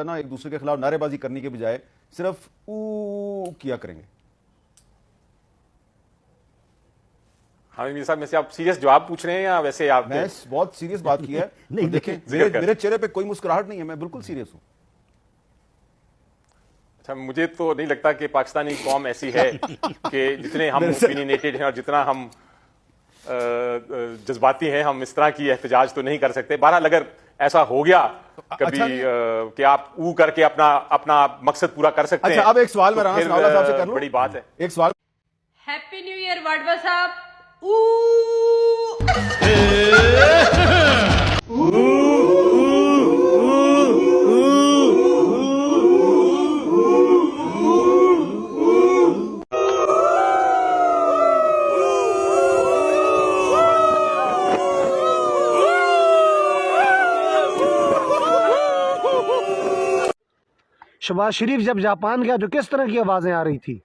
ना एक दूसरे के खिलाफ नारेबाजी करने के बजाय सिर्फ ऊ किया करेंगे। हामिद साहब, में से आप सीरियस जवाब पूछ रहे हैं या वैसे आप? मैं बहुत सीरियस बात की है। नहीं देखें, मेरे चेहरे पे कोई मुस्कुराहट नहीं है, मैं बिल्कुल सीरियस हूं। अच्छा, मुझे तो नहीं लगता कि पाकिस्तानी कौम ऐसी है कि जितने हम ओपिनियनेटेड हैं और जितना हम जज्बाती हैं, हम इस तरह की एहतजाज तो नहीं कर सकते। बहरहाल अगर ऐसा हो गया कभी कि आप ऊ करके अपना मकसद पूरा कर सकते हैं। अब एक सवाल मैं राना सनाउल्लाह साहब से कर लूं, बड़ी बात है। एक सवाल। हैप्पी न्यू ईयर वाडवा साहब। शहबाज शरीफ जब जापान गया तो किस तरह की आवाजें आ रही थी?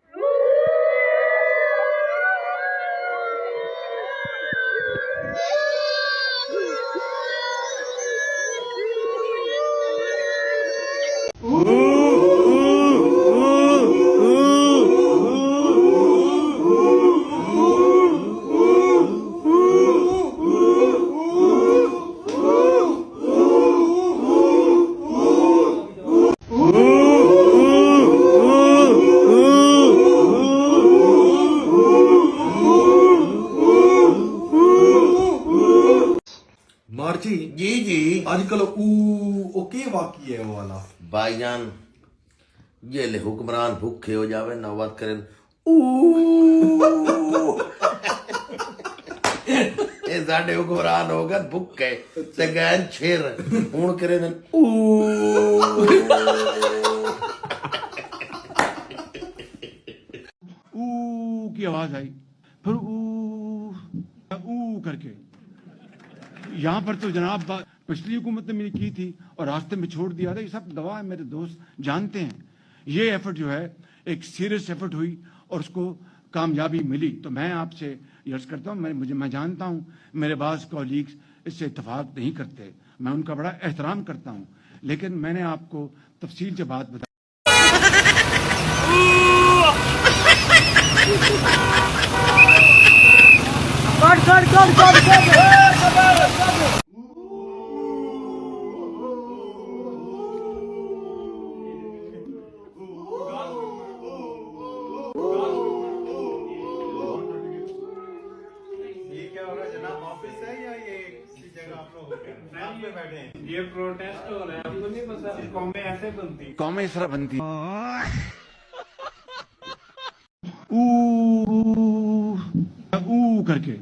मार्ची जी जी आजकल ओके वाकी है वो वाला भाईजान, ये ले हुक्मरान भूखे हो जावे ना बात करें ये साडे हुक्मरान हो गए भूखे ते गैन छेर हुन करे न की आवाज आई, फिर करके यहाँ पर तो जनाब पिछली हुकूमत ने मेरी की थी और रास्ते में छोड़ दिया था। ये सब गवाह है, मेरे दोस्त जानते हैं। ये एफर्ट जो है एक सीरियस एफर्ट हुई और उसको कामयाबी मिली। तो मैं आपसे अर्ज करता हूँ, मैं जानता हूँ मेरे बाज़ कॉलीग्स इससे इत्तेफाक नहीं करते, मैं उनका बड़ा एहतराम करता हूँ, लेकिन मैंने आपको तफसील से बात बताई। ये प्रोटेस्ट हो रहा है, आपको नहीं पता कौमें ऐसे बनती, कौमें इस तरह बनती करके